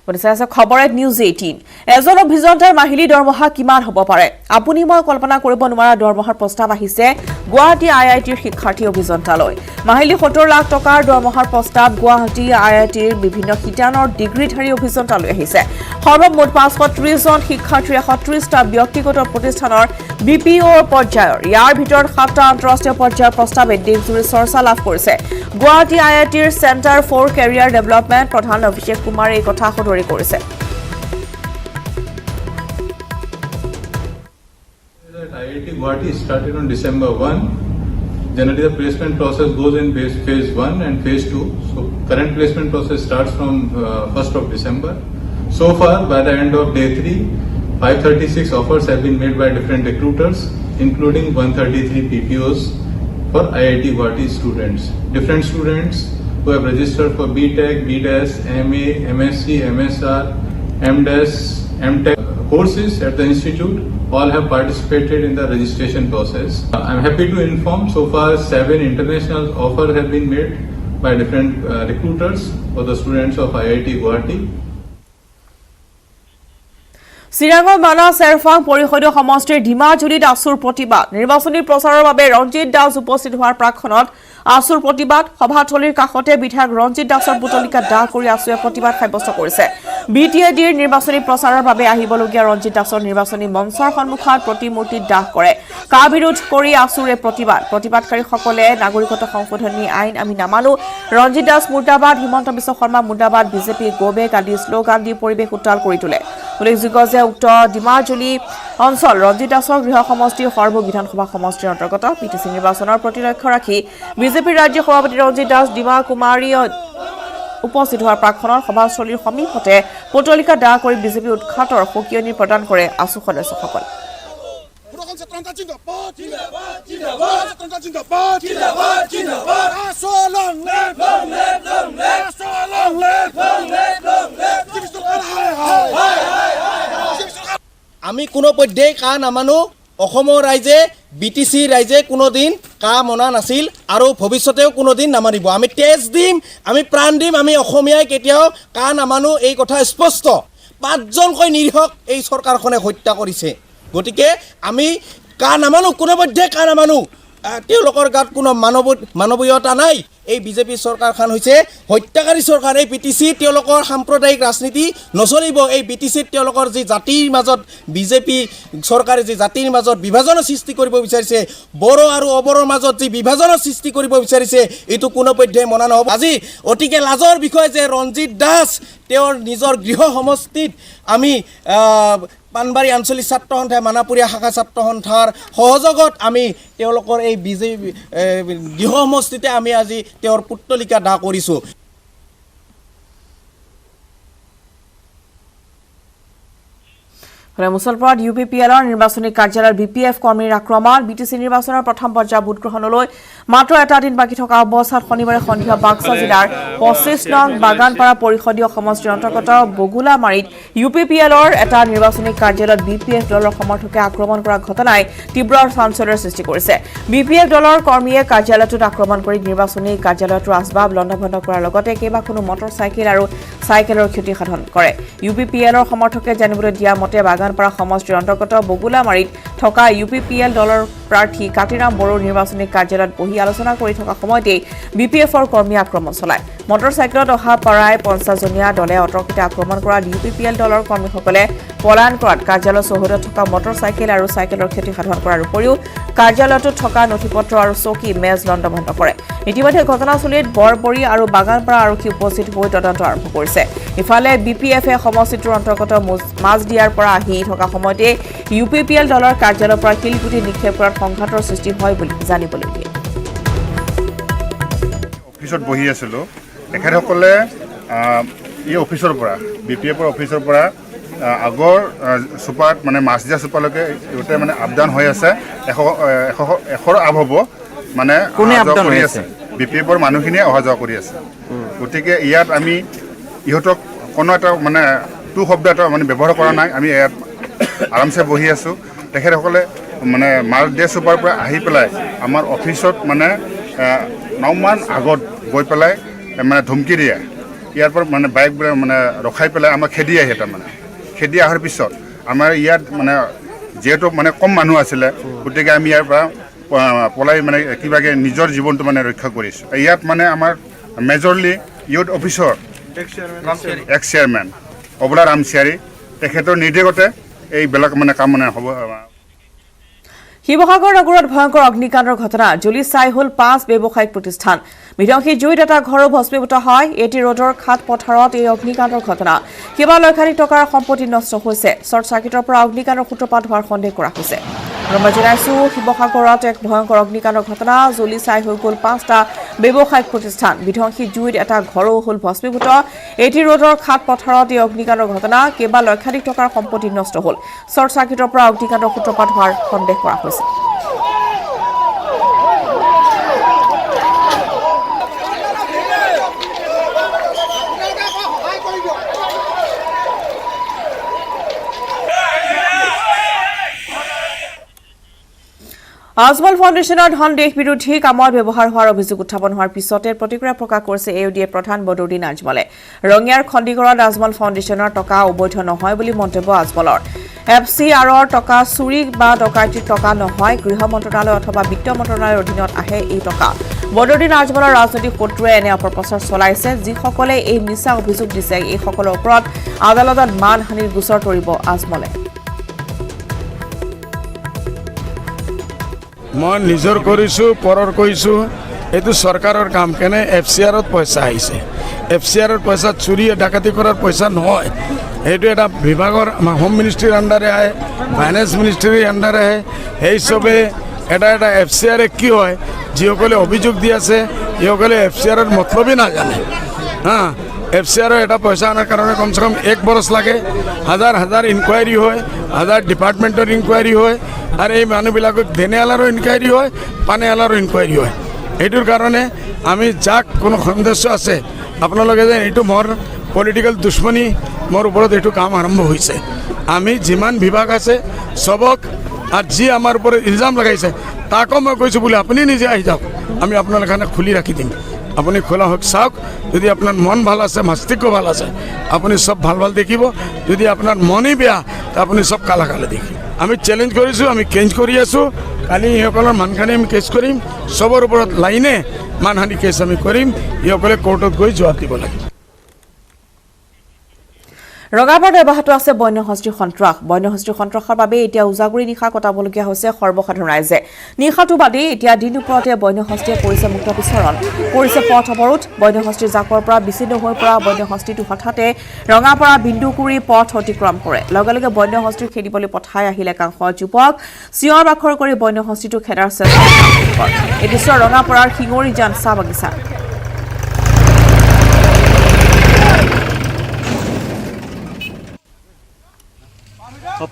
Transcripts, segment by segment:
খবৰে নিউজ 18 এজন অভিযন্তাৰ মাহিলী দৰমহা কিমান হ'ব পাৰে আপুনি মই কল্পনা কৰিব নোৱাৰা দৰমহাৰ প্ৰস্তাৱ আহিছে গুৱাহাটী আইআইটিৰ শিক্ষাৰ্থী অভিযন্তালৈ মাহিলী 70 লাখ টকাৰ দৰমহাৰ প্ৰস্তাৱ গুৱাহাটী আইআইটিৰ বিভিন্ন শিতানৰ ডিগ্ৰীধাৰী অভিযন্তালৈ আহিছে সৰ্বমুঠ 530 জন শিক্ষাৰ্থীৰ 130টা ব্যক্তিগত প্ৰতিষ্ঠানৰ বিপিঅ পৰ্যায়ৰ ইয়াৰ ভিতৰত 7টা আন্তঃৰাষ্ট্ৰীয় পৰ্যায়ৰ প্ৰস্তাৱে দেশজুৰি চৰ্চা লাভ কৰিছে গুৱাহাটী আইআইটিৰ চেণ্টাৰ ফৰ কেৰিয়াৰ ডেভেলপমেণ্ট প্ৰধান অভিষেক কুমাৰে এই কথা সদৰি কৰিছে IIT Guwahati started on December 1. Generally, the placement process goes in phase 1 and phase 2. So, current placement process starts from 1st of December. So far, by the end of day 3, 536 offers have been made by different recruiters, including 133 PPOs for IIT Guwahati students. Different students who have registered for BTech, BDAS, MA, MSc, MSR, MDAS, MTech courses at the institute. All have participated in the registration process. I'm happy to inform so far 7 international offers have been made by different recruiters for the students of IIT Guwahati. Sirangor Mana Serfang Porihodo Homostre Dimajudit Asur Protibat নিৰ্বাচনী প্ৰচাৰৰ বাবে ৰঞ্জিত দাস উপস্থিত হোৱাৰ প্ৰাক্ষণত আসুৰ প্ৰতিবাদ সভাথলীৰ কাষতে বিধায়ক ৰঞ্জিত দাসৰ পুতলিকা দাহ কৰি আসুৱে প্ৰতিবাদ সাব্যস্ত কৰিছে বিটিএডিৰ নিৰ্বাচনী প্ৰচাৰৰ বাবে আহিবলগীয়া ৰঞ্জিত দাসৰ নিৰ্বাচনী মঞ্চৰ সন্মুখত প্ৰতিমূৰ্তি দাহ কৰে কা বিৰোধ কৰি আসুৰে প্ৰতিবাদকাৰীসকলে নাগৰিকত্ব সংশোধনী আইন আমি নামানো ৰঞ্জিত দাস মুৰ্দাবাদ হিমন্ত বিশ্ব শৰ্মা মুৰ্দাবাদ বিজেপি গোবেক আদি স্লোগান দি পৰিৱেশ উত্তাল কৰি তোলে উল্লেখযোগ্য যে উক্ত ডিমাজুলি অঞ্চল ৰঞ্জিত দাসৰ গৃহ সমষ্টিৰ সৰ্ব বিধানসভা সমষ্টিৰ অন্তৰ্গত পিটিচি নিৰ্বাচনৰ প্ৰতি লক্ষ্য ৰাখি বিজেপিৰ ৰাজ্য সভাপতি ৰঞ্জিত দাস ডিমা কুমাৰী উপস্থিত হোৱাৰ প্ৰাক্ষণৰ সভাস্থলীৰ সমীপতে পুতলিকা দাহ কৰি বিজেপি উৎখাতৰ সকিয়নি প্ৰদান কৰে আসু সদস্যসকল আমি কোনো পধ্যেই কা নামানো অসমৰ ৰাইজে বিটিসি ৰাইজে কোনো দিন কা মনা নাছিল আৰু ভৱিষ্যতেও কোনো দিন নামানিব আমি তেজ দিম আমি প্ৰাণ দিম আমি অসমীয়াই কেতিয়াও কা নামানো এই কথা স্পষ্ট 5 জনকৈ নিৰীহক এই চৰকাৰখনে হত্যা কৰিছে গতিকে আমি কা নামানো কোনো পধ্যে কা নামানো তেওঁলোকৰ গাত কোনো মানৱীয়তা নাই এই বিজেপি চৰকাৰখন হৈছে হত্যাকাৰী চৰকাৰ এই পিটিসি তেওঁলোকৰ সাম্প্ৰদায়িক ৰাজনীতি নচলিব এই বিটিসিত তেওঁলোকৰ যি জাতিৰ মাজত বিজেপি চৰকাৰে যি জাতিৰ মাজত বিভাজন সৃষ্টি কৰিব বিচাৰিছে বড় আৰু অবড়ৰ মাজত যি বিভাজন সৃষ্টি কৰিব বিচাৰিছে এটো কোনো পধ্যে মনা নহব আজি অতিকে লাজৰ বিষয় যে ৰঞ্জিত দাস তেওঁৰ নিজৰ গৃহ সমষ্টিত আমি পানবাৰী আঞ্চলিক ছাত্ৰ সন্থাই মানাপুৰীয়া শাখা ছাত্ৰ সন্থাৰ সহযোগত আমি তেওঁলোকৰ এই বিজেপি গৃহ সমষ্টিতে আমি আজি তেওঁৰ পুতলিকা দাহ কৰিছো মুছলপুৰত ইউপিপিএলৰ নিৰ্বাচনী কাৰ্যালয়ৰ বিপিএফ কৰ্মীৰ আক্ৰমণ বিটিসি নিৰ্বাচনৰ প্ৰথম পৰ্যায়ৰ ভোট গ্ৰহণলৈ মাত্ৰ এটা দিন বাকি থকা অৱস্থাত শনিবাৰে সন্ধিয়া বাক্সা জিলাৰ 25 নং বাগানপাৰা পৰিষদীয় সমষ্টিৰ অন্তৰ্গত বগুলামাৰীত ইউপিপিএলৰ এটা নিৰ্বাচনী কাৰ্যালয়ত বিপিএফ দলৰ সমৰ্থকে আক্ৰমণ কৰা ঘটনাই তীব্ৰ চাঞ্চল্যৰ সৃষ্টি কৰিছে বিপিএফ দলৰ কৰ্মীয়ে কাৰ্যালয়টোত আক্ৰমণ কৰি নিৰ্বাচনী কাৰ্যালয়টোৰ আচবাব লণ্ডভণ্ড কৰাৰ লগতে কেইবাখনো মটৰচাইকেল আৰু চাইকেলৰ ক্ষতি সাধন কৰে ইউপিপিএলৰ সমৰ্থকে জানিবলৈ দিয়া মতে বাগানপাৰা সমষ্টিৰ অন্তৰ্গত বগুলামাৰীত থকা ইউপিপিএল দলৰ প্ৰাৰ্থী কাতিৰাম বড়োৰ নিৰ্বাচনী কাৰ্যালয়ত বহি আলোচনা কৰি থকা সময়তে বিপিএফৰ কৰ্মী আক্ৰমণ চলায় মটৰচাইকেলত অহা প্ৰায় 50 জনীয়া দলে অতৰ্কিতে আক্ৰমণ কৰা ইউপিপিএল দলৰ কৰ্মীসকলে পলায়ন কৰাত কাৰ্যালয় চৌহদত থকা মটৰচাইকেল আৰু চাইকেলৰ ক্ষতি সাধন কৰাৰ উপৰিও কাৰ্যালয়টোত থকা নথিপত্ৰ আৰু চকী মেজ লণ্ডভণ্ড কৰে ইতিমধ্যে ঘটনাস্থলীত বৰবৰী আৰু বাগানপাৰা আৰক্ষী উপস্থিত হৈ তদন্ত আৰম্ভ কৰিছে ইফালে বিপিএফে সমষ্টিটোৰ অন্তৰ্গত মাজদিয়াৰ পৰা আহি থকা সময়তে ইউপিপিএল দলৰ কাৰ্যালয়ৰ পৰা কিলগুটি নিক্ষেপ কৰাত সংঘাতৰ সৃষ্টি হয় বুলি জানিবলৈ দিয়ে অফিসত বহি আছিল তেখেতসকলে এই অফিসৰ পৰা বিপিএফৰ অফিসৰ পৰা আগৰ সুপাৰত মানে মাছদিয়া সুপাৰলৈকে ইহঁতে মানে আপডাউন হৈ আছে 100 আপ হ'ব মানে কোনে আপডাউন হৈ আছে বিপিএফৰ মানুহখিনিয়ে অহা যোৱা কৰি আছে গতিকে ইয়াত আমি ইহঁতক কোনো এটা মানে টু শব্দ এটা মানে ব্যৱহাৰ কৰা নাই আমি ইয়াত আৰামছে বহি আছো তেখেতসকলে মানে মাছদিয়া সুপাৰ পৰা আহি পেলাই আমাৰ অফিসত মানে 9 মান আগত গৈ পেলাই মানে ধমকি দিয়ে ইয়াৰ পৰা মানে বাইকবোৰ মানে ৰখাই পেলাই আমাক খেদি আহে তাৰমানে খেদি অহাৰ পিছত আমাৰ ইয়াত মানে যিহেতু মানে কম মানুহ আছিলে গতিকে আমি ইয়াৰ পৰা পলাই মানে কিবাকে নিজৰ জীৱনটো মানে ৰক্ষা কৰিছোঁ ইয়াত মানে আমাৰ মেজৰলি ইউথ অফিচৰ এক্স চেয়াৰমেন অবলা ৰামচিয়াৰী তেখেতৰ নিৰ্দেশতে এইবিলাক মানে কাম মানে হ'ব শিৱসাগৰ নগৰত ভয়ংকৰ অগ্নিকাণ্ডৰ ঘটনা জ্বলি চাই হ'ল 5 ব্যৱসায়িক প্ৰতিষ্ঠান বিধ্বংসী জুইত এটা ঘৰো ভস্মীভূত হয় এটি ৰোডৰ খাট পথাৰত এই অগ্নিকাণ্ডৰ ঘটনা কেৱল লক্ষাধিক টকাৰ সম্পত্তি নষ্ট হৈছে শ্বৰ্ট চাৰ্কিটৰ পৰা অগ্নিকাণ্ডৰ সূত্ৰপাত হোৱাৰ সন্দেহ কৰা হৈছে মই জনাইছো শিৱসাগৰত এক ভয়ংকৰ অগ্নিকাণ্ডৰ ঘটনা জ্বলি চাই হৈ গ'ল 5টা ব্যৱসায়িক প্ৰতিষ্ঠান বিধ্বংসী জুইত এটা ঘৰো হ'ল ভস্মীভূত এটি ৰোডৰ খাট পথাৰত এই অগ্নিকাণ্ডৰ ঘটনা কেৱল লক্ষাধিক টকাৰ সম্পত্তি নষ্ট হ'ল শ্বৰ্ট চাৰ্কিটৰ পৰা অগ্নিকাণ্ডৰ সূত্ৰপাত হোৱাৰ সন্দেহ কৰা হৈছে আজমল ফাউণ্ডেশ্যনৰ ধন দেশ বিৰোধী কামত ব্যৱহাৰ হোৱাৰ অভিযোগ উত্থাপন হোৱাৰ পিছতে প্ৰতিক্ৰিয়া প্ৰকাশ কৰিছে এউডিএ প্ৰধান বদৰুদ্দিন আজমলে ৰঙিয়াৰ খণ্ডিগড়ত আজমল ফাউণ্ডেশ্যনৰ টকা অবৈধ নহয় বুলি মন্তব্য আজমলৰ এফচিআৰৰ টকা চুৰি বা ডকাইতিৰ টকা নহয় গৃহ মন্ত্ৰালয় অথবা বিত্ত মন্ত্ৰালয়ৰ অধীনত আহে এই টকা বদৰুদ্দিন আজমলৰ ৰাজনৈতিক শত্ৰুৱে এনে অপপ্ৰচাৰ চলাইছে যিসকলে এই মিছা অভিযোগ দিছে এই সকলৰ ওপৰত আদালতত মানহানিৰ গোচৰ তৰিব আজমলে মই নিজৰ কৰিছোঁ পৰৰ কৈছোঁ এইটো চৰকাৰৰ কাম কেনে এফচিআৰত পইচা আহিছে এফচিআৰৰ পইচা চুৰি ডাকাতি কৰাৰ পইচা নহয় এইটো এটা বিভাগৰ আমাৰ হোম মিনিষ্ট্ৰীৰ আণ্ডাৰে আহে ফাইনেন্স মিনিষ্ট্ৰীৰ আণ্ডাৰে আহে সেই চবে এটা এফচিআৰে কি হয় যিসকলে অভিযোগ দি আছে সেইসকলে এফচিআৰৰ মতলবেই নাজানে হা এফচিআৰৰ এটা পইচা অনাৰ কাৰণে কমচে কম 1 বছৰ লাগে হাজাৰ ইনকুৱাৰী হয় হাজাৰ ডিপাৰ্টমেণ্টৰ ইনকুৱাৰী হয় আৰু এই মানুহবিলাকক ধেনেৱালাৰো ইনকুৱাৰী হয় পানেৱালাৰো ইনকুৱাৰী হয় এইটোৰ কাৰণে আমি যাক কোনো সন্দেহ আছে আপোনালোকে যে এইটো মোৰ পলিটিকেল দুশ্মনী মোৰ ওপৰত এইটো কাম আৰম্ভ হৈছে আমি যিমান বিভাগ আছে চবক আৰু যি আমাৰ ওপৰত ইলজাম লগাইছে তাকো মই কৈছোঁ বুলি আপুনি নিজে আহি যাওক আমি আপোনালোকৰ কাৰণে খুলি ৰাখি দিম আপুনি খোলা হওক চাওক যদি আপোনাৰ মন ভাল আছে মস্তিষ্ক ভাল আছে আপুনি সব ভাল দেখিব যদি আপোনাৰ মনেই বেয়া তা আপুনি সব কালা দেখিব আমি চ্যালেঞ্জ কৰিছোঁ আমি কেঞ্জ কৰি আছোঁ কালি এইসকলৰ মানহানি আমি কেছ কৰিম সবৰ ওপৰত লাইনে মানহানি কেছ আমি কৰিম এইসকলে কোৰ্টত গৈ জবাব দিব লাগে ৰঙাপাৰাত অব্যাহত আছে বন্যহস্তি সন্ত্ৰাসৰ বাবে এতিয়া উজাগুৰি নিশা কটাবলগীয়া হৈছে সৰ্বসাধাৰণ ৰাইজে নিশাটো বাদে এতিয়া দিন ওপৰতে বন্যহস্তিয়ে কৰিছে মুক্ত বিচৰণ কৰিছে পথ অৱৰোধ বন্যহস্তিৰ জাকৰ পৰা বিচ্ছিন্ন হৈ পৰা বন্যহস্তিটো হঠাতে ৰঙাপাৰা বিন্দুকুৰি পথ অতিক্ৰম কৰে লগে বন্যহস্তিৰ খেদিবলৈ পঠাই আহিলে একাংশ যুৱক চিঞৰ বাখৰ কৰি বন্যহস্তিটো খেদাৰ চেষ্টা এই দৃশ্য ৰঙাপাৰাৰ শিঙৰিজান চাহ বাগিচা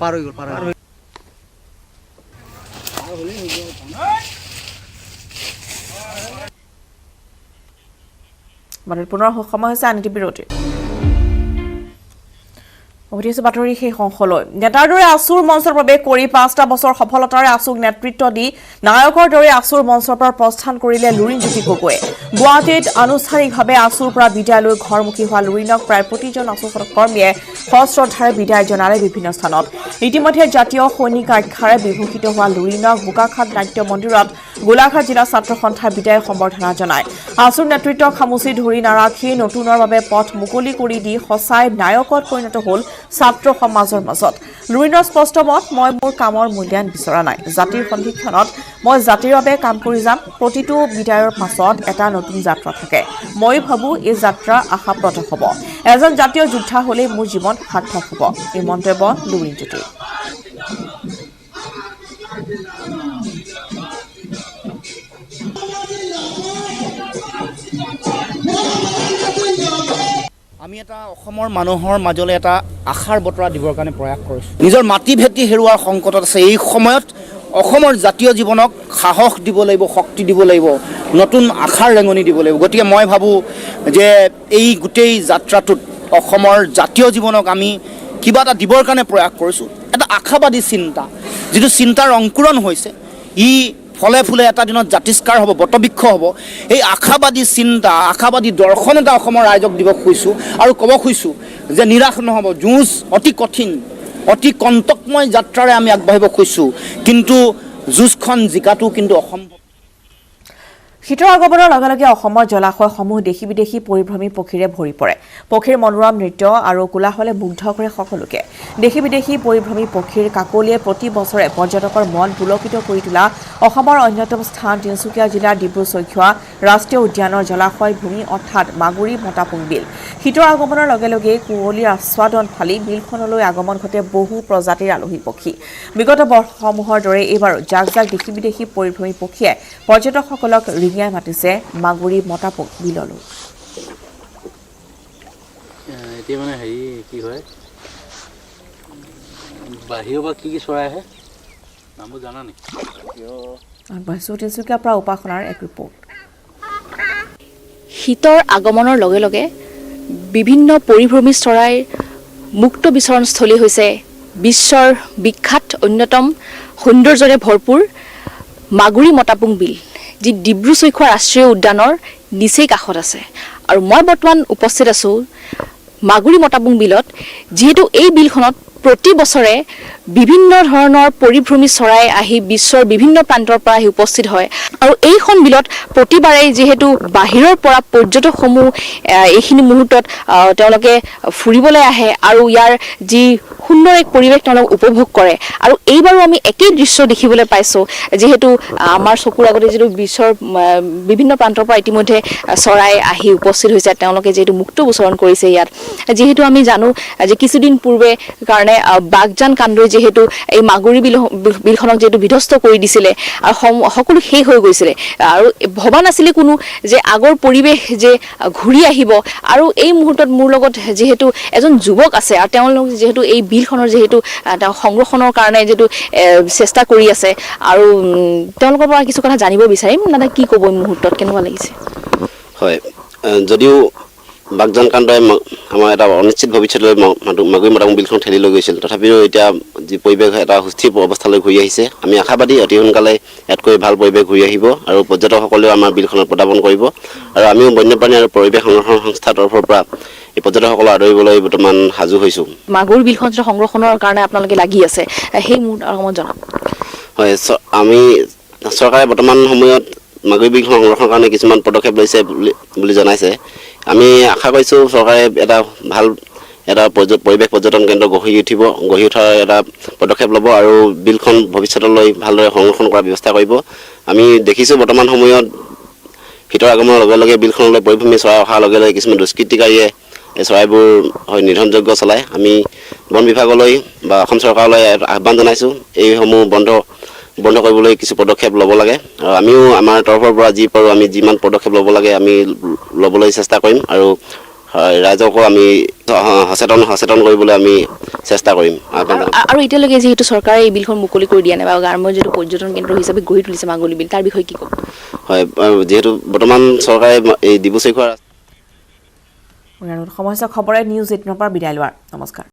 পাৰ হৈ গ'ল পুনৰ সময় হৈছে আন এটি বিৰতিৰ বাতৰি সেই সংশলৈ নেতাৰ দৰে আছুৰ মঞ্চৰ প্ৰৱেশ কৰি 5টা বছৰ সফলতাৰে আছুক নেতৃত্ব দি নায়কৰ দৰে আছুৰ মঞ্চৰ পৰা প্ৰস্থান কৰিলে লুৰিণজ্যোতি গগৈয়ে গুৱাহাটীত আনুষ্ঠানিকভাৱে আছুৰ পৰা বিদায় লৈ ঘৰমুখী হোৱা লুৰিণক প্ৰায় প্ৰতিজন আছু কৰ্মীয়ে সশ্ৰদ্ধাৰে বিদায় জনালে বিভিন্ন স্থানত ইতিমধ্যে জাতীয় সৈনিক আখ্যাৰে বিভূষিত হোৱা লুৰিণক বোকাখাত নাট্য মন্দিৰত গোলাঘাট জিলা ছাত্ৰ সন্থাৰ বিদায় সম্বৰ্ধনা জনায় আছুৰ নেতৃত্বক খামুচি ধৰি নাৰাখি নতুনৰ বাবে পথ মুকলি কৰি দি সঁচাই নায়কত পৰিণত হ'ল ছাত্ৰ সমাজৰ মাজত লুৰিণৰ স্পষ্ট মত মই মোৰ কামৰ মূল্যায়ন বিচৰা নাই জাতিৰ সন্ধিক্ষণত মই জাতিৰ বাবে কাম কৰি যাম প্ৰতিটো বিদায়ৰ পাছত এটা নতুন যাত্ৰা থাকে মই ভাবো এই যাত্ৰা আশাপ্ৰদ হ'ব এজন জাতীয় যোদ্ধা হ'লে মোৰ জীৱন সাৰ্থক হ'ব এই মন্তব্য লুৰিণজ্যোতিৰ আমি এটা অসমৰ মানুহৰ মাজলৈ এটা আশাৰ বতৰা দিবৰ কাৰণে প্ৰয়াস কৰিছোঁ নিজৰ মাটি ভেটি হেৰুৱাৰ সংকটত আছে এই সময়ত অসমৰ জাতীয় জীৱনক সাহস দিব লাগিব শক্তি দিব লাগিব নতুন আশাৰ ৰেঙনি দিব লাগিব গতিকে মই ভাবোঁ যে এই গোটেই যাত্ৰাটোত অসমৰ জাতীয় জীৱনক আমি কিবা এটা দিবৰ কাৰণে প্ৰয়াস কৰিছোঁ এটা আশাবাদী চিন্তা যিটো চিন্তাৰ অংকুৰণ হৈছে ই ফলে ফুলে এটা দিনত জাতিষ্কাৰ হ'ব, বটবৃক্ষ হ'ব। এই আশাবাদী চিন্তা, আশাবাদী দৰ্শন এটা অসমৰ ৰাইজক দিব খুজিছোঁ আৰু ক'ব খুজিছোঁ যে নিৰাশ নহ'ব। যুঁজ অতি কঠিন, অতি কণ্টকময় যাত্ৰাৰে আমি আগবাঢ়িব খুজিছোঁ, কিন্তু যুঁজখন জিকাটো কিন্তু অসম্ভৱ। শীতৰ আগমনৰ লগে লগে অসমৰ জলাশয়সমূহ দেশী বিদেশী পৰিভ্ৰমী পক্ষীৰে ভৰি পৰে। পক্ষীৰ মনোৰম নৃত্য আৰু কোলাহলে মুগ্ধ কৰে সকলোকে। দেশী বিদেশী পৰিভ্ৰমী পক্ষীৰ কাকলিয়ে প্ৰতি বছৰে পৰ্যটকৰ মন পুলকিত কৰি তোলা অসমৰ অন্যতম স্থান তিনিচুকীয়া জিলাৰ ডিব্ৰু-চৈখোৱা ৰাষ্ট্ৰীয় উদ্যানৰ জলাশয় ভূমি অৰ্থাৎ মাগুৰী মতাপুং বিল। শীতৰ আগমনৰ লগে লগে কুঁৱলীৰ আস্বাদন ফালি বিলখনলৈ আগমন ঘটে বহু প্ৰজাতিৰ আলহী পক্ষী। বিগত বৰ্ষসমূহৰ দৰে এইবাৰো জাক জাক দেশী বিদেশী পৰিভ্ৰমী পক্ষীয়ে পৰ্যটকসকলক ৰিঙিয়াই মাতিছে মাগুৰী মতাপুং বিললৈ। এতিয়া মানে হেৰি কি হয়, বাহিৰৰ পৰা কি চৰাই আহে নামবোৰ জানা নেকি? আগবাঢ়িছোঁ তিনিচুকীয়াৰ পৰা উপাসনাৰ এক ৰিপৰ্ট। শীতৰ আগমনৰ লগে লগে বিভিন্ন পৰিভ্ৰমী চৰাইৰ মুক্ত বিচৰণস্থলী হৈছে বিশ্বৰ বিখ্যাত অন্যতম সৌন্দৰ্যৰে ভৰপূৰ মাগুৰী মতাপুং বিল, যি ডিব্ৰু-চৈখোৱা ৰাষ্ট্ৰীয় উদ্যানৰ নিচেই কাষত আছে। আৰু মই বৰ্তমান উপস্থিত আছোঁ মাগুৰী মতাপুং বিলত, যিহেতু এই বিলখনত প্ৰতি বছৰে বিভিন্ন ধৰণৰ পৰিভ্ৰমী চৰাই আহি বিশ্বৰ বিভিন্ন প্ৰান্তৰ পৰা আহি উপস্থিত হয়। আৰু এইখন বিলত প্ৰতিবাৰেই যিহেতু বাহিৰৰ পৰা পৰ্যটকসমূহ এইখিনি মুহূৰ্তত তেওঁলোকে ফুৰিবলৈ আহে আৰু ইয়াৰ যি সুন্দৰ এক পৰিৱেশ তেওঁলোকে উপভোগ কৰে। আৰু এইবাৰো আমি একেই দৃশ্য দেখিবলৈ পাইছোঁ, যিহেতু আমাৰ চকুৰ আগতে যিটো বিশ্বৰ বিভিন্ন প্ৰান্তৰ পৰা ইতিমধ্যে চৰাই আহি উপস্থিত হৈছে, তেওঁলোকে যিহেতু মুক্ত গোচৰণ কৰিছে ইয়াত। যিহেতু আমি জানো যে কিছুদিন পূৰ্বে কাৰণে বাগজান কাণ্ডই যিহেতু এই মাগুৰী বিলখনক যিহেতু বিধ্বস্ত কৰি দিছিলে আৰু সকলো শেষ হৈ গৈছিলে, আৰু ভবা নাছিলে কোনো যে আগৰ পৰিৱেশ যে ঘূৰি আহিব। আৰু এই মুহূৰ্তত মোৰ লগত যিহেতু এজন যুৱক আছে, আৰু তেওঁলোক যিহেতু এই বিলখনৰ যিহেতু সংৰক্ষণৰ কাৰণে যিহেতু চেষ্টা কৰি আছে, আৰু তেওঁলোকৰ পৰা কিছু কথা জানিব বিচাৰিম। দাদা, কি ক'ব এই মুহূৰ্তত, কেনেকুৱা লাগিছে? হয়, যদিও বাগজান কাণ্ডই আমাৰ এটা অনিশ্চিত ভৱিষ্যতলৈ মাগুৰী মতাপুং বিলখন ঠেলি লৈ গৈছিল, তথাপিও এতিয়া যি পৰিৱেশ এটা সুস্থিৰ অৱস্থালৈ ঘূৰি আহিছে, আমি আশাবাদী অতি সোনকালে ইয়াতকৈ ভাল পৰিৱেশ ঘূৰি আহিব আৰু পৰ্যটকসকলেও আমাৰ বিলখনত পদাৰ্পণ কৰিব। আৰু আমিও বন্যপ্ৰাণী আৰু পৰিৱেশ সংৰক্ষণ সংস্থাৰ তৰফৰ পৰা এই পৰ্যটকসকলক আদৰিবলৈ বৰ্তমান সাজু হৈছোঁ। মাগুৰী বিলখন সংৰক্ষণৰ কাৰণে আপোনালোকে লাগি আছে, সেই মুহূৰ্তত জনাওক। হয়, আমি চৰকাৰে বৰ্তমান সময়ত মাগুৰী বিলখন সংৰক্ষণৰ কাৰণে কিছুমান পদক্ষেপ লৈছে বুলি জনাইছে। আমি আশা কৰিছোঁ চৰকাৰে এটা ভাল পৰিৱেশ পৰ্যটন কেন্দ্ৰ গঢ়ি উঠাৰ এটা পদক্ষেপ ল'ব আৰু বিলখন ভৱিষ্যতলৈ ভালদৰে সংৰক্ষণ কৰাৰ ব্যৱস্থা কৰিব। আমি দেখিছোঁ বৰ্তমান সময়ত শীতৰ আগমনৰ লগে লগে বিলখনলৈ পৰিভ্ৰমী চৰাই অহাৰ লগে লগে কিছুমান দুষ্কৃতিকাৰীয়ে এই চৰাইবোৰ নিধনযোগ্য চলায়। আমি বন বিভাগলৈ বা অসম চৰকাৰলৈ আহ্বান জনাইছোঁ এইসমূহ বন্ধ কৰিবলৈ কিছু পদক্ষেপ ল'ব লাগে। আৰু আমিও আমাৰ তৰফৰ পৰা যি পাৰোঁ আমি যিমান পদক্ষেপ ল'ব লাগে আমি ল'বলৈ চেষ্টা কৰিম, আৰু ৰাইজকো আমি সচেতন কৰিবলৈ আমি চেষ্টা কৰিম। আৰু এতিয়ালৈকে যিহেতু চৰকাৰে এই বিলখন মুকলি কৰি দিয়া নাই বা গ্ৰাম্য যিটো পৰ্যটন কেন্দ্ৰ হিচাপে গঢ়ি তুলিছে মাগুৰী বিল, তাৰ বিষয়ে কি ক'ব? হয়, যিহেতু বৰ্তমান চৰকাৰে এই ডিব্ৰু-চৈখোৱা সমস্যা খবৰে নিউজ 18 পৰা বিদায় লোৱাৰ। নমস্কাৰ।